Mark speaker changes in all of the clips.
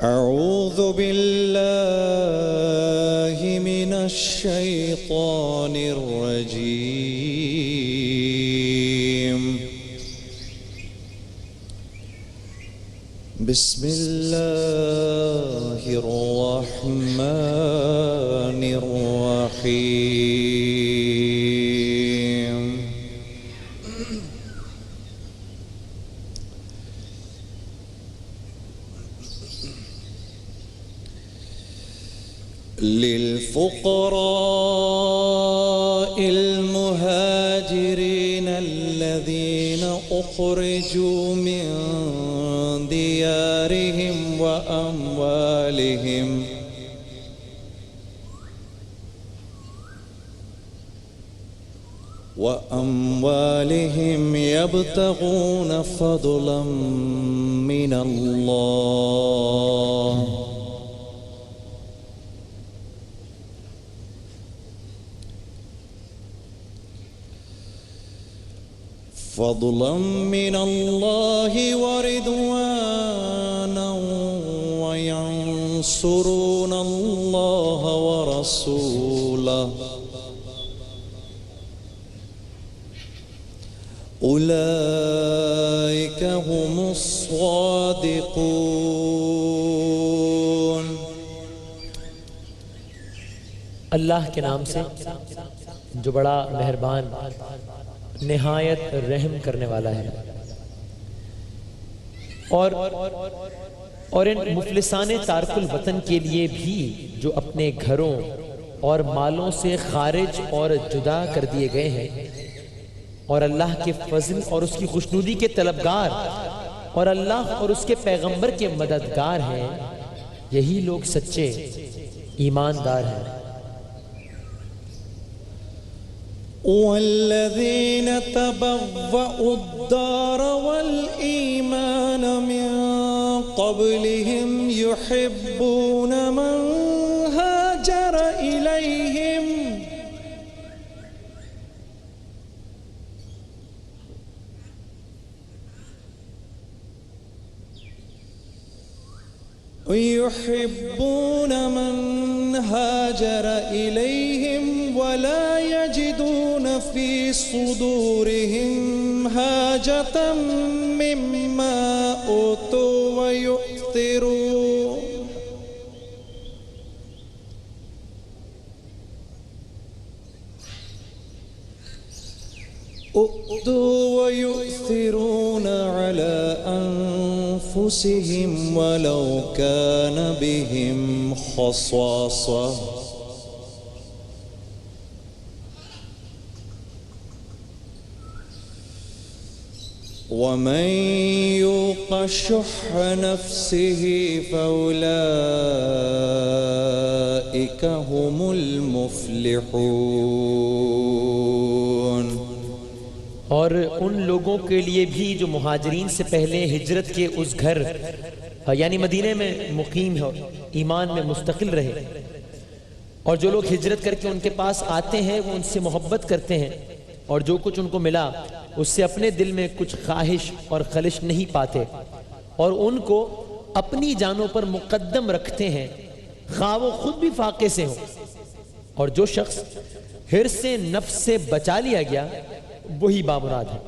Speaker 1: أعوذ بالله من الشيطان الرجيم. بسم الله الرحمن الرحيم. للفقراء المهاجرين الذين أخرجوا من ديارهم وأموالهم يبتغون فضلا من الله ورضوانا وينصرون الله ورسوله أولئك هم الصادقون.
Speaker 2: اللہ کے نام سے جو بڑا مہربان نہایت رحم کرنے والا ہے. اور ان مفلسان تارک الوطن کے لیے بھی جو اپنے گھروں اور مالوں سے خارج اور جدا کر دیے گئے ہیں اور اللہ کے فضل اور اس کی خوشنودی کے طلبگار اور اللہ اور اس کے پیغمبر کے مددگار ہیں، یہی لوگ سچے ایماندار ہیں.
Speaker 1: والذين تبوأوا الدار والإيمان من قبلهم يحبون من هاجر إليهم ولا يجدون في صدورهم حاجة مما أوتوا ويؤثرون على أنفسهم ولو كان بهم خصاصة ومن يوق شح نفسه فأولئك هم المفلحون.
Speaker 2: اور ان لوگوں کے لیے بھی جو مہاجرین سے پہلے ہجرت کے اس گھر یعنی مدینے میں مقیم ہو، ایمان میں مستقل رہے، اور جو لوگ ہجرت کر کے ان کے پاس آتے ہیں وہ ان سے محبت کرتے ہیں اور جو کچھ ان کو ملا اس سے اپنے دل میں کچھ خواہش اور خلش نہیں پاتے اور ان کو اپنی جانوں پر مقدم رکھتے ہیں خواہ وہ خود بھی فاقے سے ہوں. اور جو شخص حرص سے نفس سے بچا لیا گیا وہی بامراد ہے.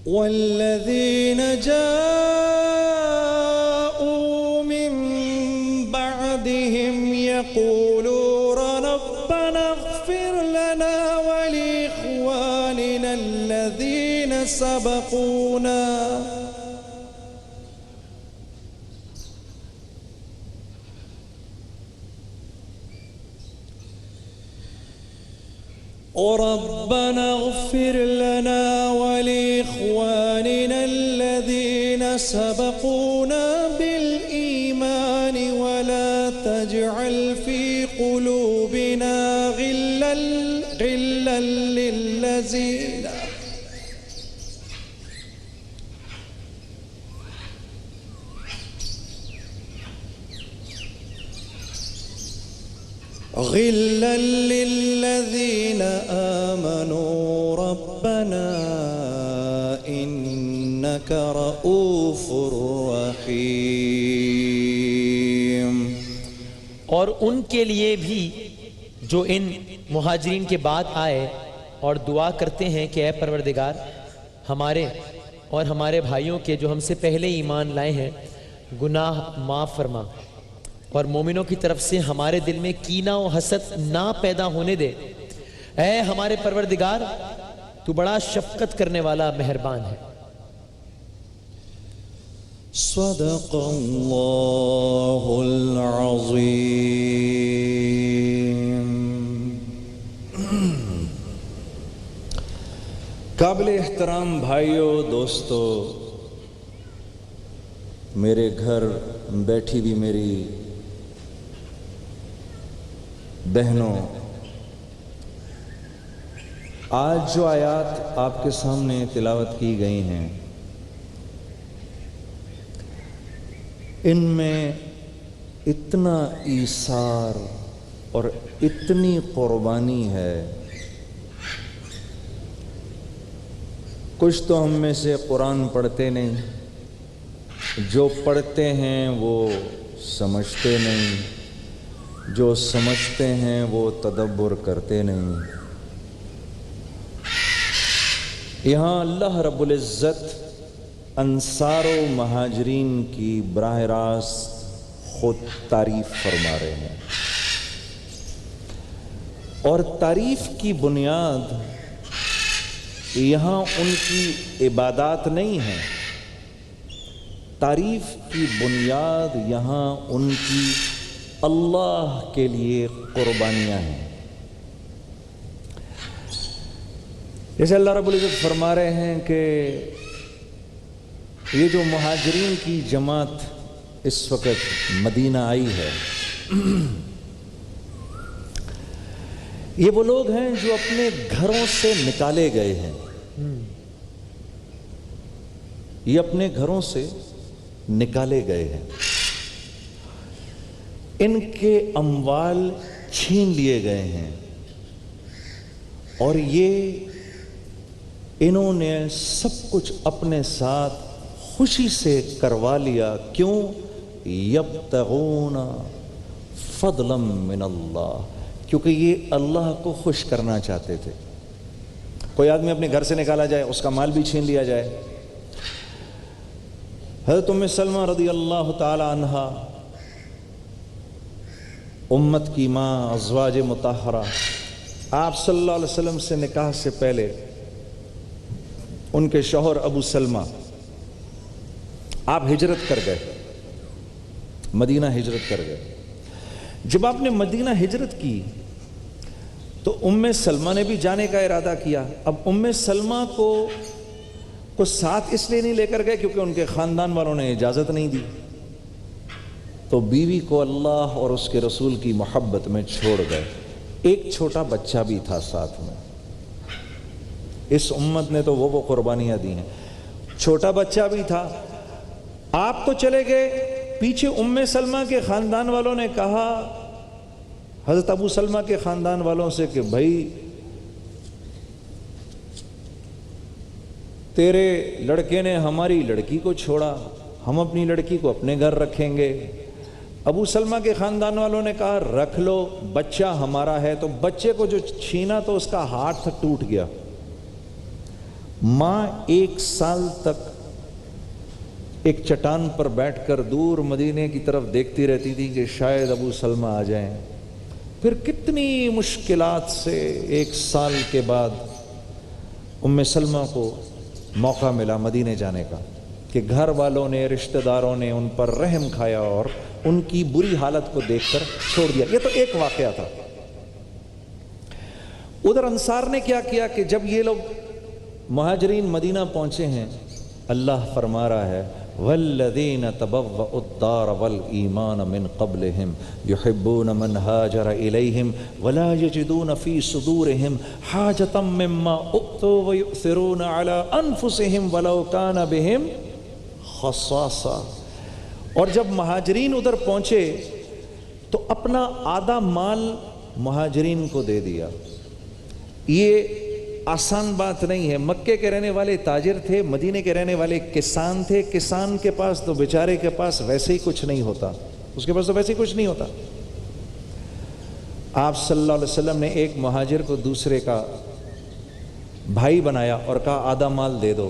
Speaker 1: والذین جاءوا من بعدهم يقولون ربنا اغفر لنا ولإخواننا الذين سبقونا ربنا اغفر لنا ولإخواننا الذين سبقونا بالإيمان ولا تجعل في قلوبنا غلا للذين غلا للذين آمنوا ربنا إنك رؤوف رحیم۔
Speaker 2: اور ان کے لیے بھی جو ان مہاجرین کے بعد آئے اور دعا کرتے ہیں کہ اے پروردگار ہمارے اور ہمارے بھائیوں کے جو ہم سے پہلے ایمان لائے ہیں گناہ معاف فرما، اور مومنوں کی طرف سے ہمارے دل میں کینہ و حسد نہ پیدا ہونے دے، اے ہمارے پروردگار تو بڑا شفقت کرنے والا مہربان ہے۔
Speaker 1: صدق اللہ العظیم۔ قابل احترام بھائیوں، دوستو، میرے گھر بیٹھی بھی میری بہنوں، آج جو آیات آپ کے سامنے تلاوت کی گئی ہیں ان میں اتنا ایثار اور اتنی قربانی ہے۔ کچھ تو ہم میں سے قرآن پڑھتے نہیں، جو پڑھتے ہیں وہ سمجھتے نہیں، جو سمجھتے ہیں وہ تدبر کرتے نہیں۔ یہاں اللہ رب العزت انصار و مہاجرین کی براہ راست خود تعریف فرما رہے ہیں، اور تعریف کی بنیاد یہاں ان کی عبادات نہیں ہے، تعریف کی بنیاد یہاں ان کی اللہ کے لیے قربانیاں ہیں۔ جیسے اللہ رب العزت فرما رہے ہیں کہ یہ جو مہاجرین کی جماعت اس وقت مدینہ آئی ہے، یہ وہ لوگ ہیں جو اپنے گھروں سے نکالے گئے ہیں، یہ اپنے گھروں سے نکالے گئے ہیں، ان کے اموال چھین لیے گئے ہیں، اور یہ انہوں نے سب کچھ اپنے ساتھ خوشی سے کروا لیا۔ کیوں؟ یبتغون فضلا من اللہ، کیونکہ یہ اللہ کو خوش کرنا چاہتے تھے۔ کوئی آدمی اپنے گھر سے نکالا جائے، اس کا مال بھی چھین لیا جائے۔ حضرت ام سلمہ رضی اللہ تعالی عنہا، امت کی ماں، ازواج مطہرہ، آپ صلی اللہ علیہ وسلم سے نکاح سے پہلے ان کے شوہر ابو سلمہ آپ ہجرت کر گئے، مدینہ ہجرت کر گئے۔ جب آپ نے مدینہ ہجرت کی تو ام سلمہ نے بھی جانے کا ارادہ کیا۔ اب ام سلمہ کو ساتھ اس لیے نہیں لے کر گئے کیونکہ ان کے خاندان والوں نے اجازت نہیں دی، تو بیوی کو اللہ اور اس کے رسول کی محبت میں چھوڑ گئے۔ ایک چھوٹا بچہ بھی تھا ساتھ میں، اس امت نے تو وہ قربانیاں دی ہیں، چھوٹا بچہ بھی تھا۔ آپ تو چلے گئے، پیچھے ام سلمہ کے خاندان والوں نے کہا حضرت ابو سلمہ کے خاندان والوں سے کہ بھائی تیرے لڑکے نے ہماری لڑکی کو چھوڑا، ہم اپنی لڑکی کو اپنے گھر رکھیں گے۔ ابو سلمہ کے خاندان والوں نے کہا رکھ لو، بچہ ہمارا ہے۔ تو بچے کو جو چھینا تو اس کا ہاتھ ٹوٹ گیا۔ ماں 1 سال تک ایک چٹان پر بیٹھ کر دور مدینے کی طرف دیکھتی رہتی تھی کہ شاید ابو سلمہ آ جائیں۔ پھر کتنی مشکلات سے 1 سال کے بعد ام سلمہ کو موقع ملا مدینے جانے کا، کہ گھر والوں نے، رشتہ داروں نے ان پر رحم کھایا اور ان کی بری حالت کو دیکھ کر چھوڑ دیا۔ یہ تو ایک واقعہ تھا۔ ادھر انصار نے کیا کیا کہ جب یہ لوگ مہاجرین مدینہ پہنچے ہیں، اللہ فرما رہا ہے والذین تبوؤوا الدار والایمان من قبلہم یحبون من ہاجر الیہم ولا یجدون فی صدورہم حاجۃ مما اوتوا ویؤثرون علی انفسہم ولو کان بہم خصاصہ۔ اور جب مہاجرین ادھر پہنچے تو اپنا آدھا مال مہاجرین کو دے دیا۔ یہ آسان بات نہیں ہے. مکے کے رہنے والے تاجر تھے, مدینے کے رہنے والے کسان تھے. کسان کے پاس تو بیچارے کے پاس ویسے ہی کچھ نہیں ہوتا, اس کے پاس تو ویسے ہی کچھ نہیں ہوتا. آپ صلی اللہ علیہ وسلم نے ایک مہاجر کو دوسرے کا بھائی بنایا اور کہا آدھا مال دے دو.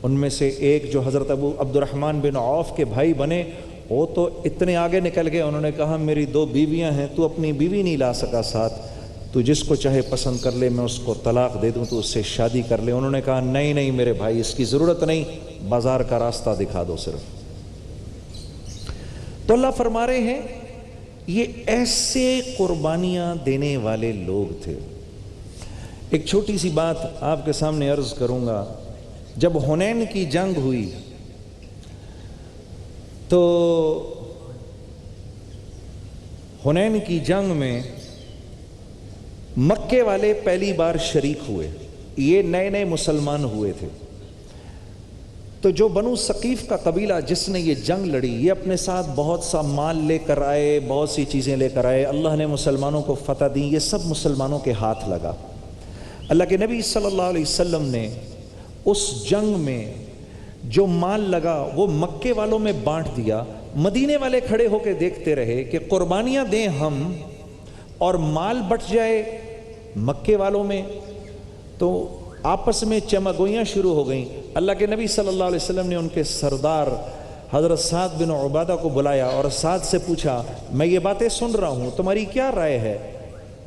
Speaker 1: ان میں سے ایک جو حضرت ابو عبد الرحمن بن عوف کے بھائی بنے, وہ تو اتنے آگے نکل گئے, انہوں نے کہا میری 2 بیویاں ہیں, تو اپنی بیوی نہیں لا سکا ساتھ, تو جس کو چاہے پسند کر لے, میں اس کو طلاق دے دوں تو اس سے شادی کر لے. انہوں نے کہا نہیں نہیں میرے بھائی, اس کی ضرورت نہیں, بازار کا راستہ دکھا دو صرف. تو اللہ فرما رہے ہیں یہ ایسے قربانیاں دینے والے لوگ تھے. ایک چھوٹی سی بات آپ کے سامنے عرض کروں گا. جب حنین کی جنگ ہوئی تو حنین کی جنگ میں مکے والے پہلی بار شریک ہوئے. یہ نئے نئے مسلمان ہوئے تھے. تو جو بنو ثقیف کا قبیلہ جس نے یہ جنگ لڑی, یہ اپنے ساتھ بہت سا مال لے کر آئے, بہت سی چیزیں لے کر آئے. اللہ نے مسلمانوں کو فتح دی, یہ سب مسلمانوں کے ہاتھ لگا. اللہ کے نبی صلی اللہ علیہ وسلم نے اس جنگ میں جو مال لگا وہ مکے والوں میں بانٹ دیا. مدینے والے کھڑے ہو کے دیکھتے رہے کہ قربانیاں دیں ہم اور مال بٹ جائے مکے والوں میں. تو آپس میں چمگوئیاں شروع ہو گئیں. اللہ کے نبی صلی اللہ علیہ وسلم نے ان کے سردار حضرت سعد بن عبادہ کو بلایا اور سعد سے پوچھا میں یہ باتیں سن رہا ہوں, تمہاری کیا رائے ہے؟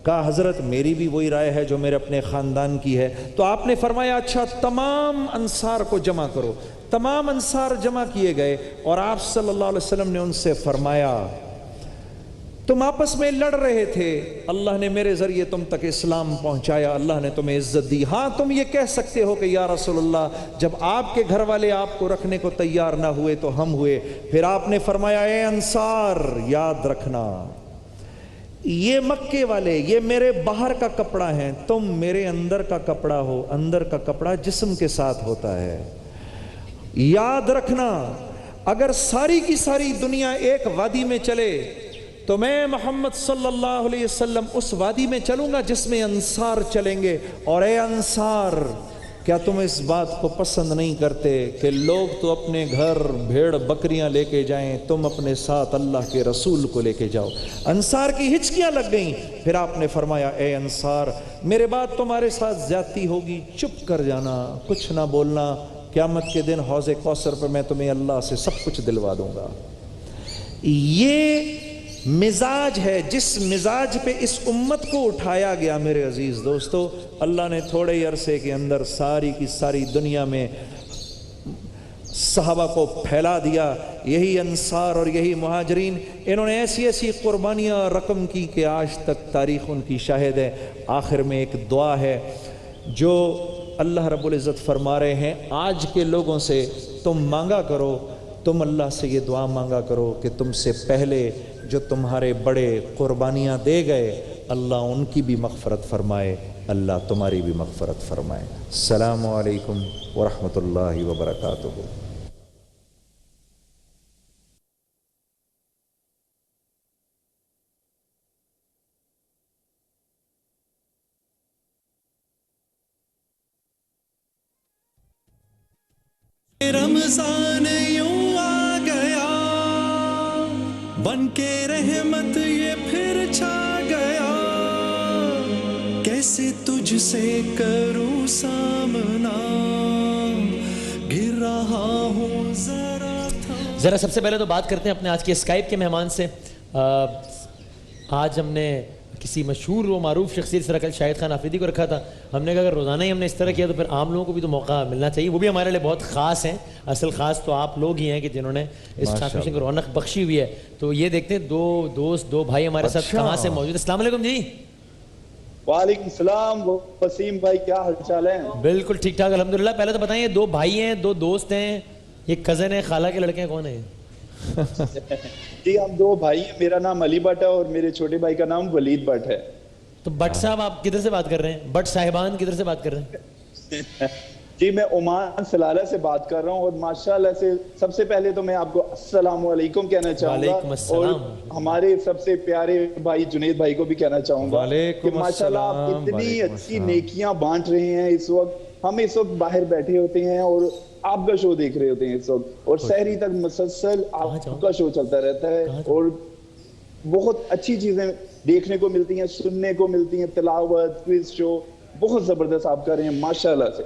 Speaker 1: کہا حضرت میری بھی وہی رائے ہے جو میرے اپنے خاندان کی ہے. تو آپ نے فرمایا اچھا تمام انصار کو جمع کرو. تمام انصار جمع کیے گئے اور آپ صلی اللہ علیہ وسلم نے ان سے فرمایا تم آپس میں لڑ رہے تھے, اللہ نے میرے ذریعے تم تک اسلام پہنچایا, اللہ نے تمہیں عزت دی. ہاں تم یہ کہہ سکتے ہو کہ یا رسول اللہ جب آپ کے گھر والے آپ کو رکھنے کو تیار نہ ہوئے تو ہم ہوئے. پھر آپ نے فرمایا اے انصار یاد رکھنا یہ مکے والے یہ میرے باہر کا کپڑا ہیں, تم میرے اندر کا کپڑا ہو. اندر کا کپڑا جسم کے ساتھ ہوتا ہے. یاد رکھنا اگر ساری کی ساری دنیا ایک وادی میں چلے تو میں محمد صلی اللہ علیہ وسلم اس وادی میں چلوں گا جس میں انصار چلیں گے. اور اے انصار کیا تم اس بات کو پسند نہیں کرتے کہ لوگ تو اپنے گھر بھیڑ بکریاں لے کے جائیں, تم اپنے ساتھ اللہ کے رسول کو لے کے جاؤ. انصار کی ہچکیاں لگ گئیں. پھر آپ نے فرمایا اے انصار میرے بعد تمہارے ساتھ زیادتی ہوگی, چپ کر جانا, کچھ نہ بولنا, قیامت کے دن حوض کوثر پہ میں تمہیں اللہ سے سب کچھ دلوا دوں گا. یہ مزاج ہے جس مزاج پہ اس امت کو اٹھایا گیا. میرے عزیز دوستو, اللہ نے تھوڑے ہی عرصے کے اندر ساری کی ساری دنیا میں صحابہ کو پھیلا دیا. یہی انصار اور یہی مہاجرین, انہوں نے ایسی ایسی قربانیاں رقم کی کہ آج تک تاریخ ان کی شاہد ہے. آخر میں ایک دعا ہے جو اللہ رب العزت فرما رہے ہیں آج کے لوگوں سے تم مانگا کرو, تم اللہ سے یہ دعا مانگا کرو کہ تم سے پہلے جو تمہارے بڑے قربانیاں دے گئے اللہ ان کی بھی مغفرت فرمائے, اللہ تمہاری بھی مغفرت فرمائے. السلام علیکم ورحمۃ اللہ وبرکاتہ.
Speaker 3: رمضان یوں آ گیا بن کے رحمت یہ پھر چھا گیا, کیسے تجھ سے کروں سامنا, گر رہا ہوں ذرا
Speaker 2: سب سے پہلے تو بات کرتے ہیں اپنے آج کے اسکائپ کے مہمان سے. آج ہم نے کسی مشہور و معروف شخصیت سے کل شاہد خان آفریدی کو رکھا تھا. ہم نے کہا اگر روزانہ ہی ہم نے اس طرح کیا تو پھر عام لوگوں کو بھی تو موقع ملنا چاہیے. وہ بھی ہمارے لیے بہت خاص ہیں. اصل خاص تو آپ لوگ ہی ہیں کہ جنہوں نے اس ٹرانسمیشن کو رونق بخشی ہوئی ہے. تو یہ دیکھتے ہیں دو دوست دو بھائی ہمارے ساتھ کہاں سے موجود. السلام علیکم جی.
Speaker 4: وعلیکم السلام وسیم بھائی, کیا حال چال ہے؟
Speaker 2: بالکل ٹھیک ٹھاک الحمدللہ. پہلے تو بتائیں یہ دو بھائی ہیں, دو دوست ہیں, یہ کزن ہیں, خالہ کے لڑکے ہیں, کون ہیں؟
Speaker 4: جی ہم دو بھائی ہیں, میرا نام علی بٹ ہے اور میرے چھوٹے بھائی کا نام ولید بٹ ہے.
Speaker 2: تو بٹ صاحب آپ کدھر سے بات کر رہے ہیں؟ بٹ صاحبان کدھر سے بات کر رہے ہیں؟
Speaker 4: جی میں عمان سلالہ سے بات کر رہا ہوں، اور ماشاءاللہ سے سب سے پہلے تو میں آپ کو السلام علیکم کہنا چاہوں گا، اور ہمارے سب سے پیارے بھائی جنید بھائی کو بھی کہنا چاہوں گا کہ ماشاءاللہ آپ اتنی اچھی نیکیاں بانٹ رہے ہیں اس وقت۔ ہم اس وقت باہر بیٹھے ہوتے ہیں اور آپ کا شو دیکھ رہے ہوتے ہیں اس وقت، اور سحری تک مسلسل آپ کا شو چلتا رہتا ہے، اور بہت اچھی چیزیں دیکھنے کو ملتی ہیں، سننے کو ملتی ہیں، تلاوت، کوئز شو بہت زبردست آپ کر رہے ہیں ماشاءاللہ سے۔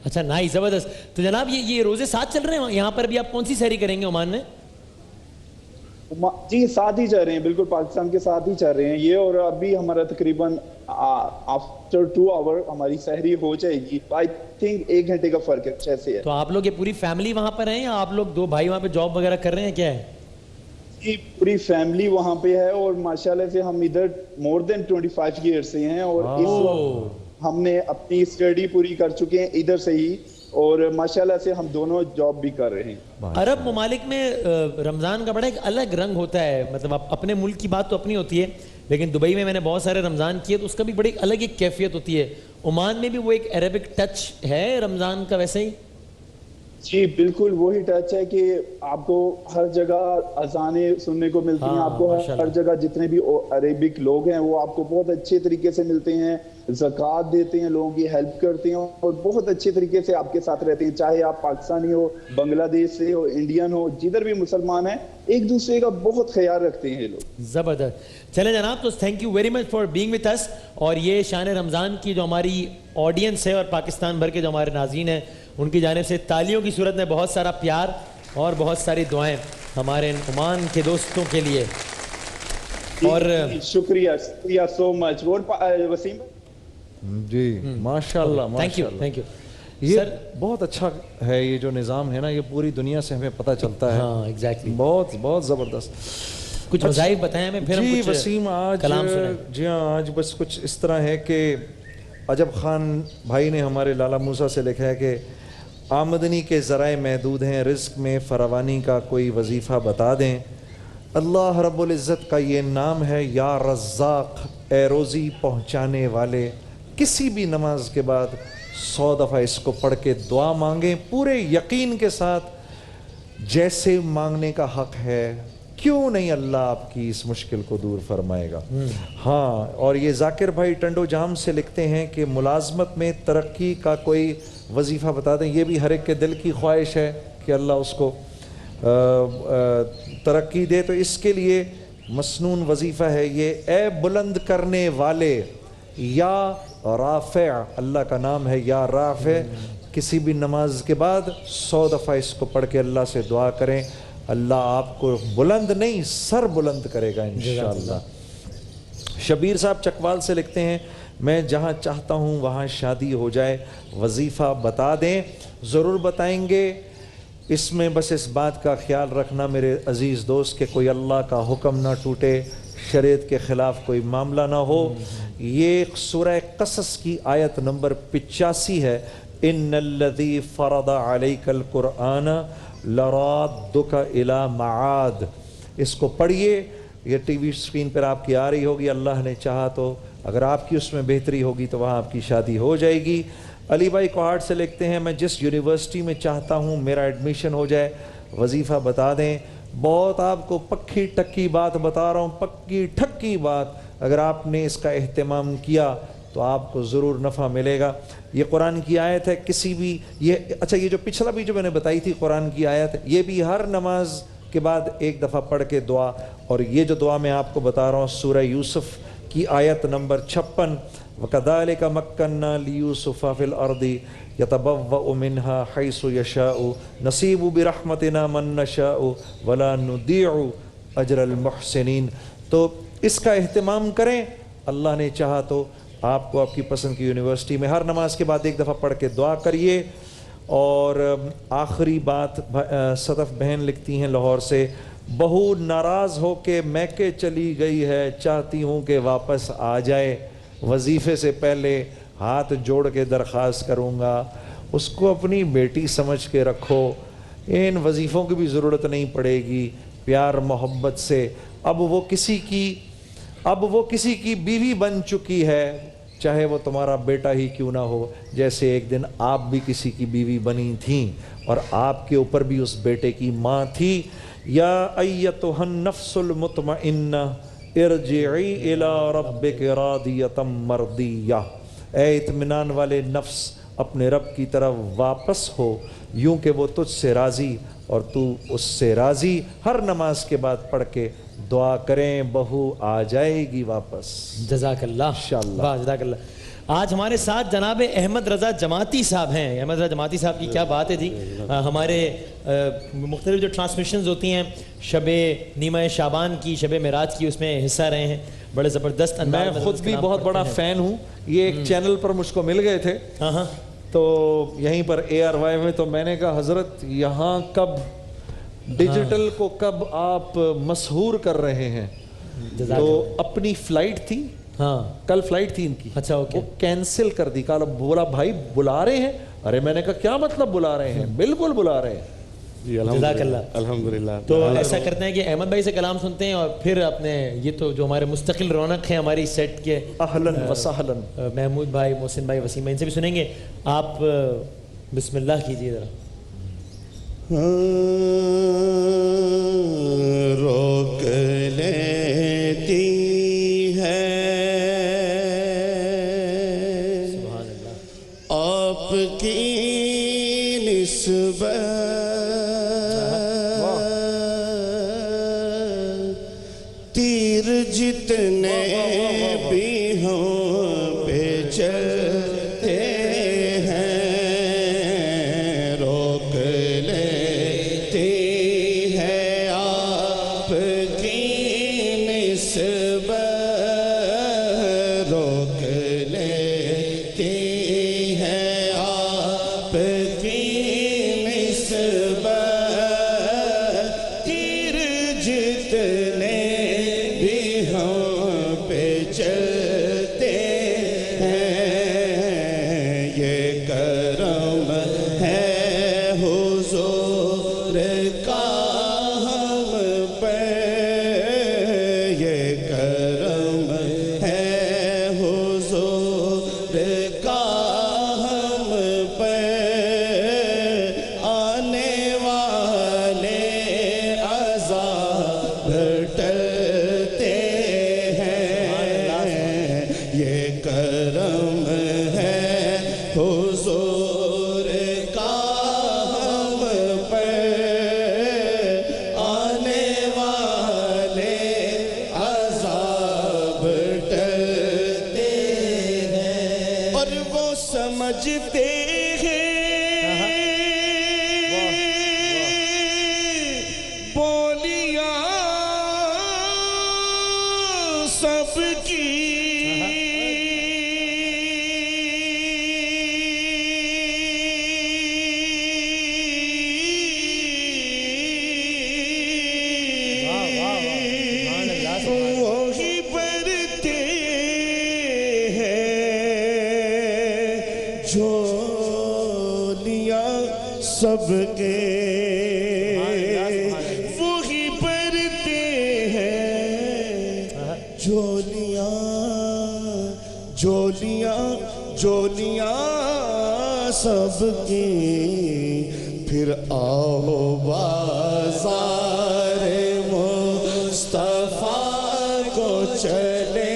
Speaker 2: اچھا نائس، زبردست۔ تو جناب یہ روزے ساتھ چل رہے ہیں یہاں پر بھی؟ آپ کون سی سحری کریں گے عمان میں؟
Speaker 4: جی ساتھ ہی چل رہے ہیں، بالکل پاکستان کے ساتھ ہی چل رہے ہیں یہ، اور ابھی ہمارا تقریباً آفٹر 2 آور ہماری سحری ہو جائے گی، آئی تھنک 1 گھنٹے کا فرق ہے جیسے ہے۔
Speaker 2: تو آپ لوگ یہ پوری فیملی وہاں پر ہیں یا آپ لوگ 2 بھائی وہاں پہ جاب وغیرہ کر رہے ہیں، کیا ہے؟
Speaker 4: جی پوری فیملی وہاں پہ ہے، اور ماشاءاللہ سے ہم ادھر مور دین 25 ایئر سے ہیں، اور اس وقت ہم نے اپنی اسٹڈی پوری کر چکے ہیں ادھر سے ہی، اور ماشاءاللہ سے ہم دونوں جاب بھی کر رہے ہیں۔
Speaker 2: عرب ممالک میں رمضان کا بڑا ایک الگ رنگ ہوتا ہے، مطلب اپنے ملک کی بات تو اپنی ہوتی ہے، لیکن دبئی میں نے بہت سارے رمضان کیے تو اس کا بھی بڑی الگ ایک کیفیت ہوتی ہے۔ عمان میں بھی وہ ایک عربک ٹچ ہے رمضان کا ویسے ہی؟
Speaker 4: جی بالکل وہی ٹچ ہے کہ آپ کو ہر جگہ اذانیں سننے کو ملتی ہیں، آپ کو ہر جگہ جتنے بھی عربک لوگ ہیں وہ آپ کو بہت اچھے طریقے سے ملتے ہیں، زکوٰۃ دیتے ہیں، لوگوں کی ہیلپ کرتے ہیں، اور بہت اچھے طریقے سے آپ کے ساتھ رہتے ہیں، چاہے آپ پاکستانی ہو، بنگلہ دیش سے ہو، انڈین ہو، جدھر بھی مسلمان ہیں ایک دوسرے کا بہت خیال رکھتے ہیں یہ لوگ۔
Speaker 2: زبردست۔ چلیں جناب، تو thank you very much for being with us, اور یہ شان رمضان کی جو ہماری آڈینس ہے اور پاکستان بھر کے جو ہمارے ناظرین ہیں ان کی جانب سے تالیوں کی صورت میں بہت سارا پیار اور بہت ساری دعائیں ہمارے عمان کے دوستوں کے لیے۔ اور
Speaker 4: شکریہ شکریہ سو مچ وسیم
Speaker 1: جی ماشاءاللہ
Speaker 2: تھینک یو تھینک یو۔
Speaker 1: یہ بہت اچھا ہے، یہ جو نظام ہے نا یہ پوری دنیا سے ہمیں پتہ چلتا ہے۔
Speaker 2: ہاں ایگزیکٹلی،
Speaker 1: بہت بہت زبردست۔
Speaker 2: کچھ وظائف بتائیں ہمیں، پھر ہم
Speaker 1: جی
Speaker 2: کچھ
Speaker 1: وسیم
Speaker 2: کلام
Speaker 1: آج
Speaker 2: سنیں۔
Speaker 1: جی ہاں آج بس کچھ اس طرح ہے کہ عجب خان بھائی نے ہمارے لالا موسیٰ سے لکھا ہے کہ آمدنی کے ذرائع محدود ہیں، رزق میں فراوانی کا کوئی وظیفہ بتا دیں۔ اللہ رب العزت کا یہ نام ہے یا رزاق، اے روزی پہنچانے والے۔ کسی بھی نماز کے بعد 100 دفعہ اس کو پڑھ کے دعا مانگیں پورے یقین کے ساتھ، جیسے مانگنے کا حق ہے، کیوں نہیں اللہ آپ کی اس مشکل کو دور فرمائے گا۔ ہاں، اور یہ ذاکر بھائی ٹنڈو جام سے لکھتے ہیں کہ ملازمت میں ترقی کا کوئی وظیفہ بتا دیں۔ یہ بھی ہر ایک کے دل کی خواہش ہے کہ اللہ اس کو ترقی دے، تو اس کے لیے مسنون وظیفہ ہے یہ، اے بلند کرنے والے یا رافع، اللہ کا نام ہے یا رافع۔ کسی بھی نماز کے بعد 100 دفعہ اس کو پڑھ کے اللہ سے دعا کریں، اللہ آپ کو بلند نہیں سر بلند کرے گا انشاءاللہ۔ شبیر صاحب چکوال سے لکھتے ہیں، میں جہاں چاہتا ہوں وہاں شادی ہو جائے، وظیفہ بتا دیں۔ ضرور بتائیں گے، اس میں بس اس بات کا خیال رکھنا میرے عزیز دوست کہ کوئی اللہ کا حکم نہ ٹوٹے، شریعت کے خلاف کوئی معاملہ نہ ہو۔ یہ سورہ قصص کی آیت نمبر 85 ہے، ان الذی فرض علیک القرآن لرادک الی معاد۔ اس کو پڑھیے، یہ ٹی وی اسکرین پر آپ کی آ رہی ہوگی، اللہ نے چاہا تو اگر آپ کی اس میں بہتری ہوگی تو وہاں آپ کی شادی ہو جائے گی۔ علی بھائی کوہاٹ سے لکھتے ہیں، میں جس یونیورسٹی میں چاہتا ہوں میرا ایڈمیشن ہو جائے، وظیفہ بتا دیں۔ بہت آپ کو پکی ٹکی بات بتا رہا ہوں، پکی ٹھکی بات، اگر آپ نے اس کا اہتمام کیا تو آپ کو ضرور نفع ملے گا۔ یہ قرآن کی آیت ہے، کسی بھی اچھا یہ جو پچھلا بھی جو میں نے بتائی تھی قرآن کی آیت، یہ بھی ہر نماز کے بعد 1 دفعہ پڑھ کے دعا، اور یہ جو دعا میں آپ کو بتا رہا ہوں سورہ یوسف کی آیت نمبر 56، وَكَذَلِكَ مَكَّنَّا لِيُوسُفَ فِي الْأَرْضِ يَتَبَوَّأُ مِنْهَا حَيْثُ يَشَاءُ نَصِيبُ بِرَحْمَتِنَا مَن نَّشَاءُ وَلَا نُضِيعُ أَجْرَ الْمُحْسِنِينَ۔ تو اس کا اہتمام کریں، اللہ نے چاہا تو آپ کو آپ کی پسند کی یونیورسٹی میں ہر نماز کے بعد 1 دفعہ پڑھ کے دعا کریے۔ اور آخری بات صدف بہن لکھتی ہیں لاہور سے، بہو ناراض ہو کے میکے چلی گئی ہے، چاہتی ہوں کہ واپس آ جائے، وظیفے سے پہلے ہاتھ جوڑ کے درخواست کروں گا اس کو اپنی بیٹی سمجھ کے رکھو، ان وظیفوں کی بھی ضرورت نہیں پڑے گی، پیار محبت سے۔ اب وہ کسی کی بیوی بن چکی ہے، چاہے وہ تمہارا بیٹا ہی کیوں نہ ہو، جیسے ایک دن آپ بھی کسی کی بیوی بنی تھیں اور آپ کے اوپر بھی اس بیٹے کی ماں تھی۔ یا ایتھا النفس المطمئنہ ارجعی الی ربک راضیۃ مرضیہ، اے اطمینان والے نفس اپنے رب کی طرف واپس ہو یوں کہ وہ تجھ سے راضی اور تو اس سے راضی۔ ہر نماز کے بعد پڑھ کے دعا کریں، بہو آ جائے گی واپس۔
Speaker 2: جزاک اللہ،
Speaker 1: انشاءاللہ۔
Speaker 2: واہ جزاک اللہ۔ آج ہمارے ساتھ جناب احمد رضا جماعتی صاحب ہیں۔ احمد رضا جماعتی صاحب کی کیا بات ہے جی، ہمارے مختلف جو ٹرانسمیشنز ہوتی ہیں شب نیمہ شعبان کی، شب معراج کی، اس میں حصہ رہے ہیں، بڑے زبردست انداز میں۔
Speaker 1: میں خود بھی بہت بڑا فین ہوں، یہ ایک چینل پر مجھ کو مل گئے تھے،
Speaker 2: ہاں
Speaker 1: تو یہیں پر ARY میں، تو میں نے کہا حضرت یہاں کب ڈیجیٹل کو کب آپ مسحور کر رہے ہیں؟ تو اپنی فلائٹ تھی،
Speaker 2: ہاں
Speaker 1: کل فلائٹ تھی ان کی،
Speaker 2: اچھا اوکے،
Speaker 1: وہ کینسل کر دی۔ کہا بولا بھائی بلا رہے ہیں؟ ارے میں نے کہا کیا مطلب بلا رہے ہیں؟ بالکل بلا رہے ہیں
Speaker 5: جی،
Speaker 2: جزاک اللہ،
Speaker 5: الحمداللہ۔
Speaker 2: تو ایسا کرتے ہیں کہ احمد بھائی سے کلام سنتے ہیں اور پھر اپنے یہ تو جو ہمارے مستقل رونق ہیں ہماری سیٹ کے،
Speaker 1: اہلاً وسہلاً،
Speaker 2: محمود بھائی، محسن بھائی، وسیم بھائی، ان سے بھی سنیں گے۔ آپ بسم اللہ کیجئے ذرا۔
Speaker 5: روک لیتی ہے آپ کی نسبت تیر جتنے بھی ہوں پہ چلتے ہیں، روک لیتی ہے آپ کی نسبت، روک لیتی ہے آپ کی نسبت، تیر جتنے بھی ہم پہ چلتے ہیں، یہ کرم ہے حضور کا ہم پہ، یہ کرم ہے حضور کا ہم پہ، آنے والے عذاب ٹلتے ہیں، یہ کرم ہے حضور کا ہم پہ، آنے والے عذاب ٹلتے ہیں، اور وہ سمجھتے ہیں بولیاں سب کی وہی برتے ہیں جھولیاں سب کے، وہی برتے ہیں جھولیاں، جھولیاں، جھولیاں سب کی، پھر آؤ بازار مصطفیٰ کو چلے،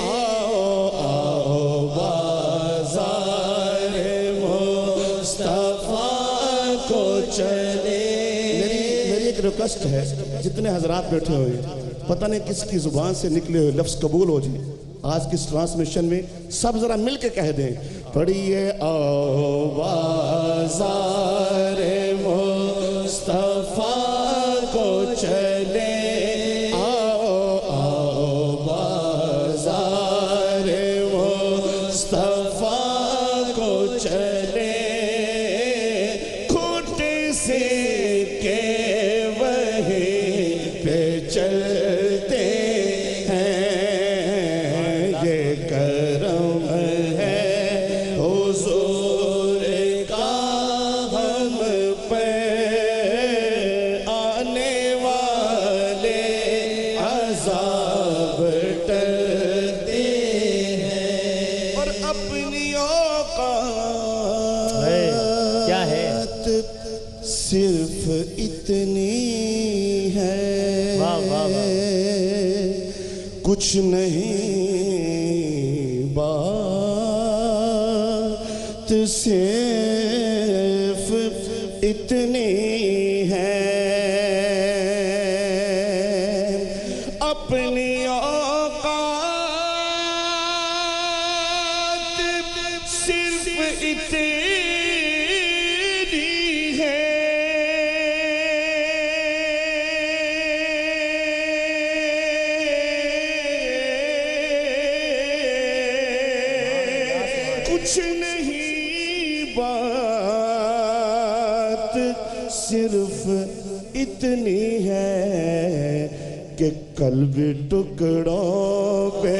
Speaker 5: آؤ آؤ بازار مصطفیٰ کو چلے۔ میری ایک ریکویسٹ ہے، جتنے حضرات بیٹھے ہوئے پتہ نہیں کس کی زبان سے نکلے ہوئے لفظ قبول ہو جائے، آج کی اس ٹرانسمیشن میں سب ذرا مل کے کہہ دیں، پڑھیے آؤ بازار مصطفیٰ کو چلے، آؤ آؤ بازار مصطفیٰ کو چلے، کھوٹے سے کے وہیں پہ چلتے ہیں، یہ کرم ہے حضور کا ہم پہ، آنے والے عذاب ٹلتے ہیں۔ اتنی ہے کچھ نہیں بات صرف اتنی ہے اپنی اوقات صرف اتنی کچھ نہیں بات صرف اتنی ہے کہ قلب ٹکڑوں پہ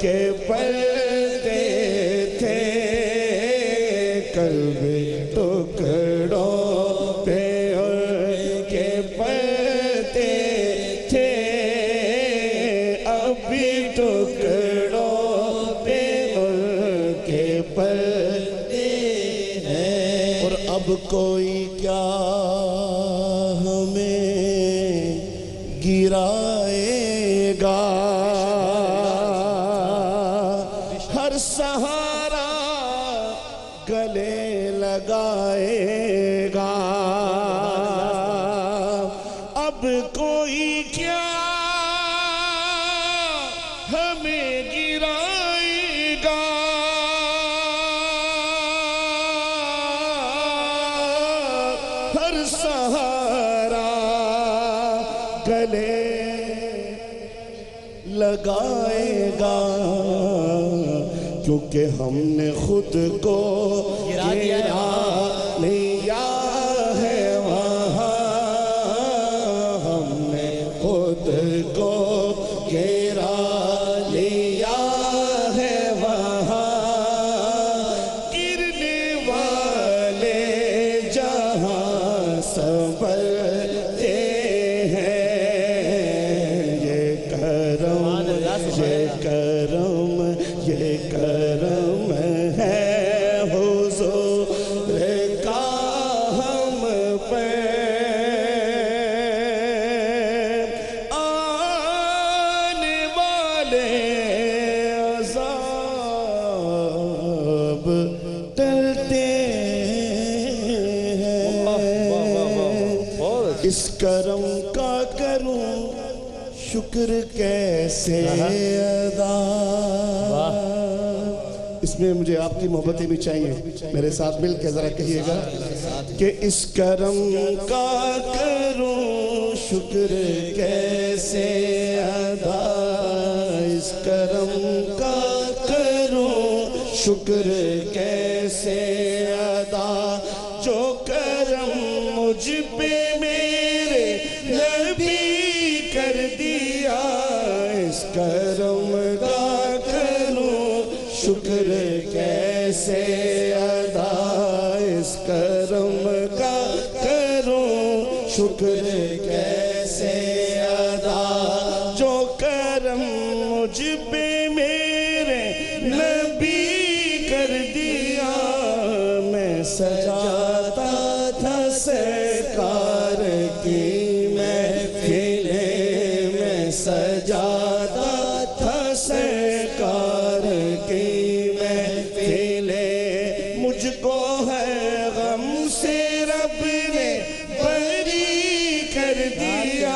Speaker 5: کے پلتے تھے قلب ٹکڑوں پہ کے پلتے تھے ابھی ٹکڑوں پہ کے پلتے ہیں اور اب کوئی کیا ہمیں گرائے گا ہر سہارا گلے لگائے گا اب کوئی کیا ہمیں گرائے گا ہر سہارا گلے لگائے گا کیونکہ ہم نے خود کو گرا لیا ہے وہاں ہم نے خود کو گرا لیا ہے وہاں گرنے والے جہاں سنبھلتے ہیں یہ کرم ہے حضور کا ہم پہ آنے والے عذاب ٹلتے ہیں اس کرم کا کروں شکر کیسے ادا اس میں مجھے آپ کی محبتیں بھی چاہیے میرے ساتھ مل کے ذرا کہیے گا کہ اس کرم کا کروں شکر کیسے ادا اس کرم کا کروں شکر کیسے ادا جو کرم مجھ پہ میرے نبی کر دیا اس کرم کا کروں شکر کیسے ادا اس کرم کا کروں شکر کیسے ادا جو کرم مجھ پہ میرے نبی کر دیا میں سجاتا تھا سرکار کی محفلیں میں سجاتا تھا سرکار کی محفلیں مجھ کو ہے غم سے رب نے بری کر دیا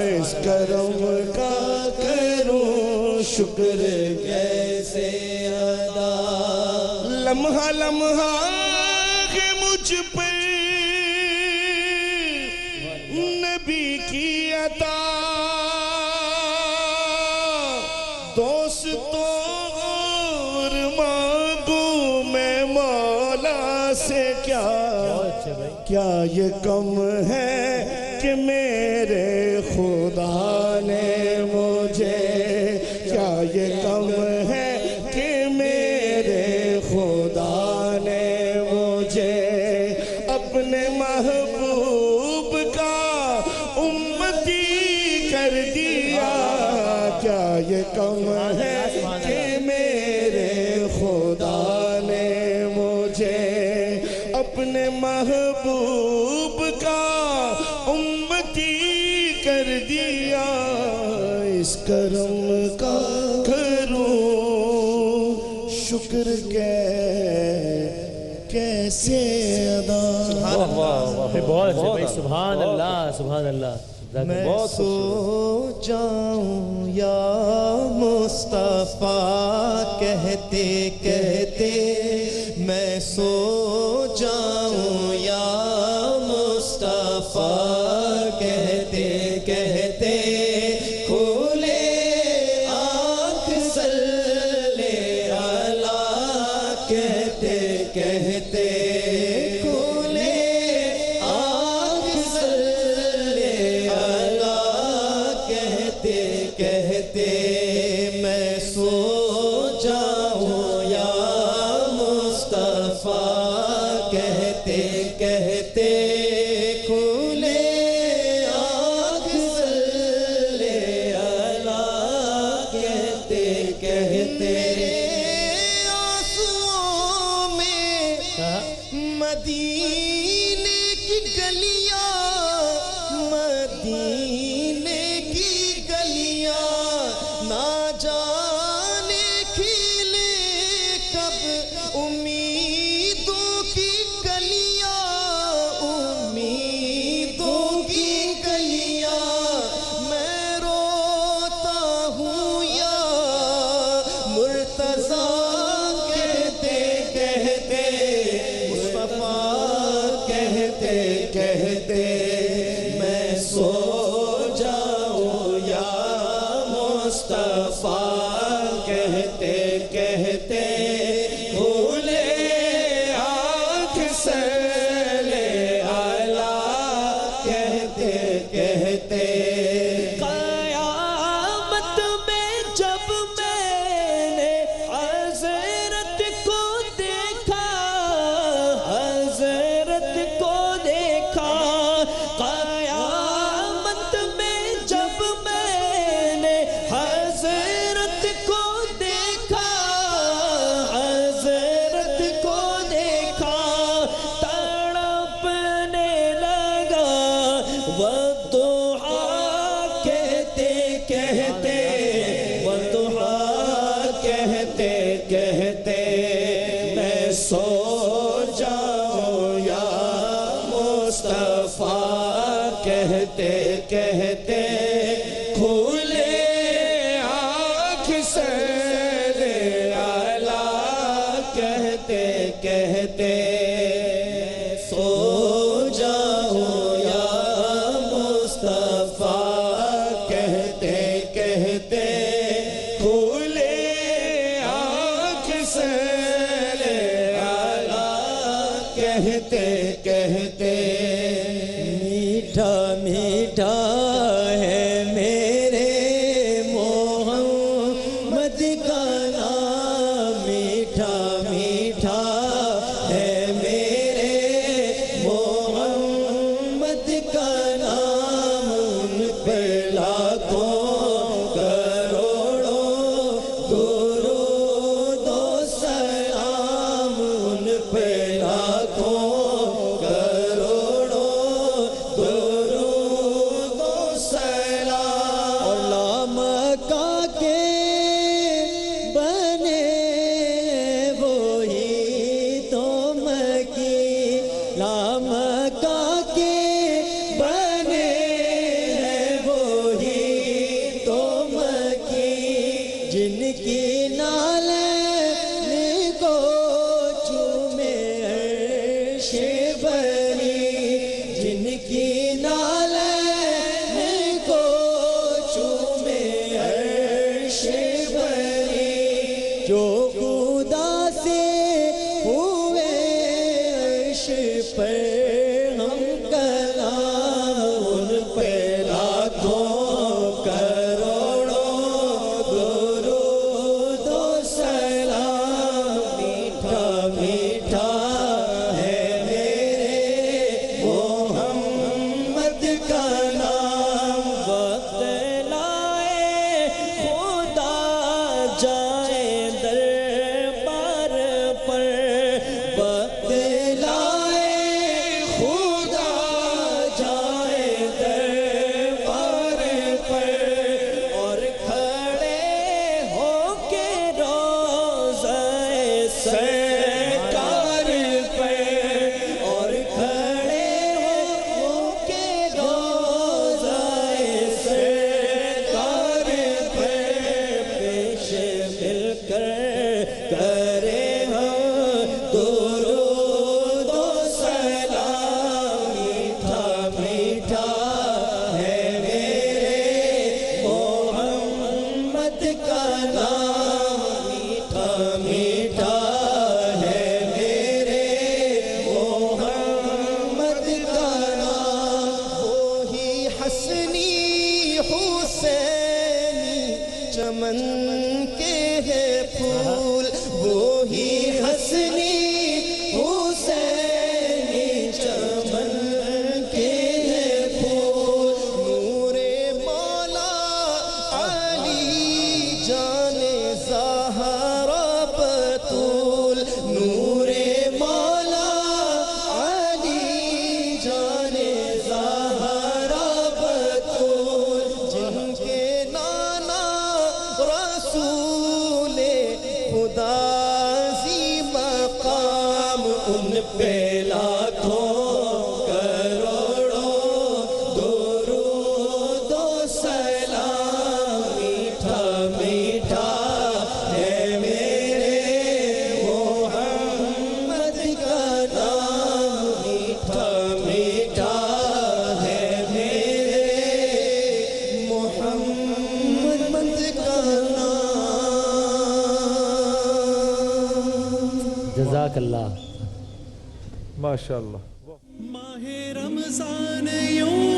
Speaker 5: اس کرم کا کروں شکر کیسے ادا لمحہ لمحہ کہ مجھ پر نبی کی عطا دوستوں اور مانگوں میں مولا سے کیا یہ کم ہے کہ میرے خدا نے مجھے کیا یہ کم ہے کہ میرے خدا نے مجھے اپنے محبوب کا امتی کر دیا کیا یہ کم ہے کہ میرے خدا نے مجھے اپنے محبوب کرم کا کروں شکر کیسے ادا.
Speaker 2: بہت سے سبحان اللہ سبحان اللہ.
Speaker 3: میں سو جاؤں یا مصطفیٰ کہتے کہتے میں سو جاؤں یا مصطفیٰ کہتے کہتے کھولے آنکھ صلی اللہ کہتے کہتے ان پہ لاکھوں کروڑوں درود و سلام میٹھا میٹھا ہے میرے محمد کا نام میٹھا میٹھا ہے میرے محمد کا نام.
Speaker 2: جزاک اللہ.
Speaker 1: ماشاء اللہ.
Speaker 3: ماہ رمضان یوں